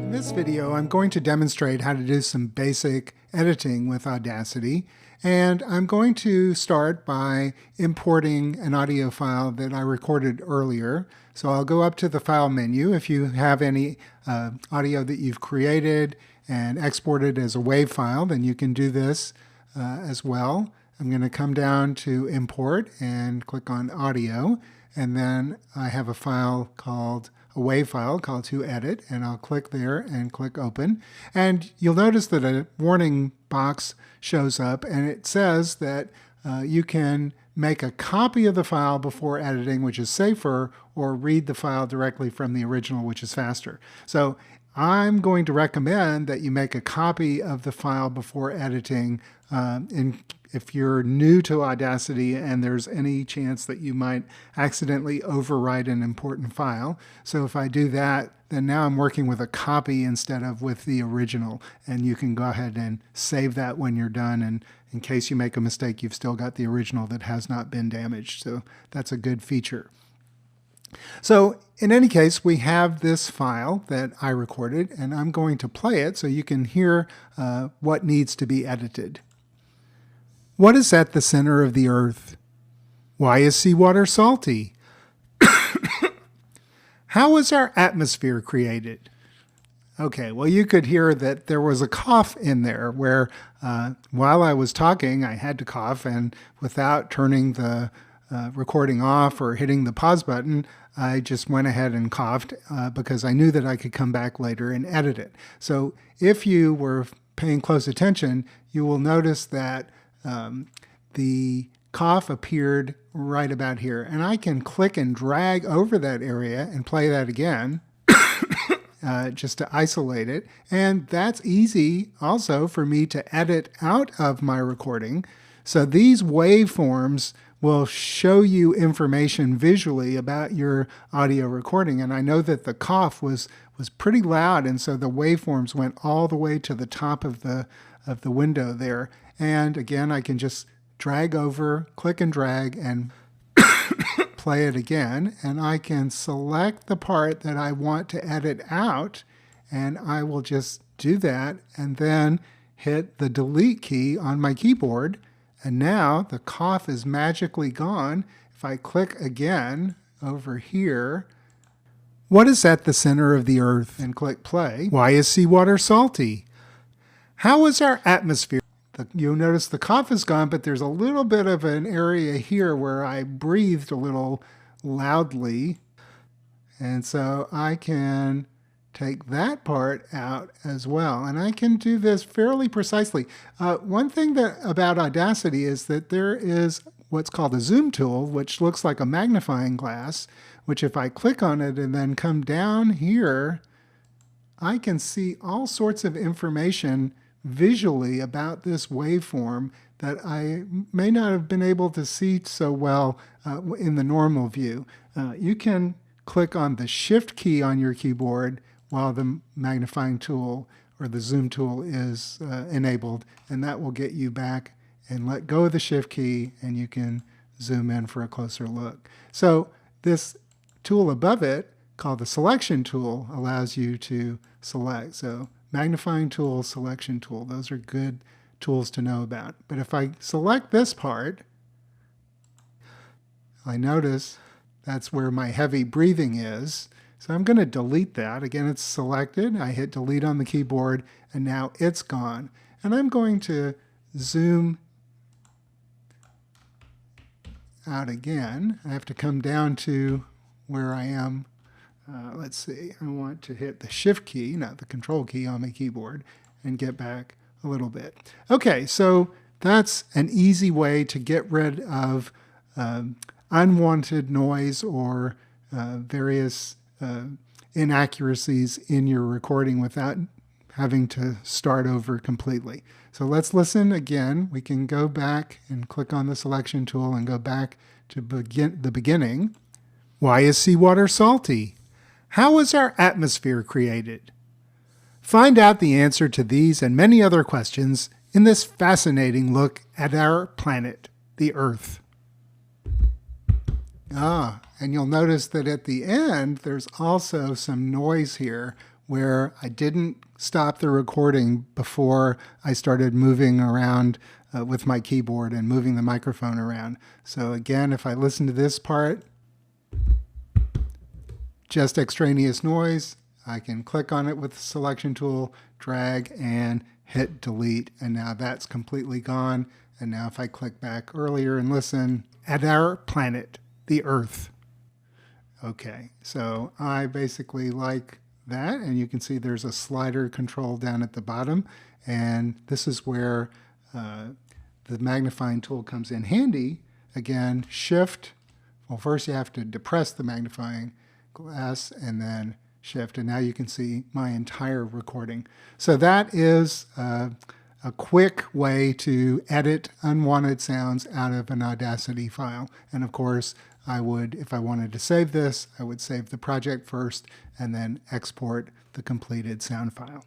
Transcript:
In this video, I'm going to demonstrate how to do some basic editing with Audacity, and I'm going to start by importing an audio file that I recorded earlier. So I'll go up to the File menu. If you have any audio that you've created and exported as a WAV file, then you can do this as well. I'm going to come down to Import and click on Audio, and then I have a file called a WAV file called to edit, and I'll click there and click open. And you'll notice that a warning box shows up, and it says that you can make a copy of the file before editing, which is safer, or read the file directly from the original, which is faster. So I'm going to recommend that you make a copy of the file before editing if you're new to Audacity and there's any chance that you might accidentally overwrite an important file. So if I do that, then now I'm working with a copy instead of with the original, and you can go ahead and save that when you're done, and in case you make a mistake, you've still got the original that has not been damaged. So that's a good feature. So in any case, we have this file that I recorded, and I'm going to play it so you can hear what needs to be edited. What is at the center of the earth? Why is seawater salty? How was our atmosphere created? Okay, well, you could hear that there was a cough in there where while I was talking, I had to cough, and without turning the recording off or hitting the pause button, I just went ahead and coughed because I knew that I could come back later and edit it. So if you were paying close attention, you will notice that the cough appeared right about here, and I can click and drag over that area and play that again just to isolate it. And that's easy also for me to edit out of my recording. So these waveforms will show you information visually about your audio recording. And I know that the cough was pretty loud, and so the waveforms went all the way to the top of the window there. And again, I can just drag over, click and drag, and play it again. And I can select the part that I want to edit out, and I will just do that and then hit the delete key on my keyboard. And now the cough is magically gone. If I click again over here, what is at the center of the earth? And click play. Why is seawater salty? How is our atmosphere? You'll notice the cough is gone, but there's a little bit of an area here where I breathed a little loudly. And so I can take that part out as well. And I can do this fairly precisely. One thing about Audacity is that there is what's called a zoom tool, which looks like a magnifying glass, which if I click on it and then come down here, I can see all sorts of information visually about this waveform that I may not have been able to see so well in the normal view. You can click on the Shift key on your keyboard while the magnifying tool or the zoom tool is enabled, and that will get you back, and let go of the Shift key and you can zoom in for a closer look. So this tool above it, called the selection tool, allows you to select. So magnifying tool, selection tool, those are good tools to know about. But if I select this part, I notice that's where my heavy breathing is. So I'm going to delete that. Again, it's selected. I hit delete on the keyboard, and now it's gone. And I'm going to zoom out again. I have to come down to where I am. Let's see, I want to hit the Shift key, not the Control key on my keyboard, and get back a little bit. Okay, so that's an easy way to get rid of unwanted noise or various inaccuracies in your recording without having to start over completely. So let's listen again. We can go back and click on the selection tool and go back to the beginning. Why is seawater salty? How is our atmosphere created? Find out the answer to these and many other questions in this fascinating look at our planet, the Earth. And you'll notice that at the end, there's also some noise here where I didn't stop the recording before I started moving around with my keyboard and moving the microphone around. So again, if I listen to this part, just extraneous noise, I can click on it with the selection tool, drag, and hit delete. And now that's completely gone. And now if I click back earlier and listen, at our planet, the Earth. Okay, so I basically like that. And you can see there's a slider control down at the bottom. And this is where the magnifying tool comes in handy. Again, shift. Well, first you have to depress the magnifying glass and then shift. And now you can see my entire recording. So that is a quick way to edit unwanted sounds out of an Audacity file. And of course, I would, if I wanted to save this, I would save the project first and then export the completed sound file.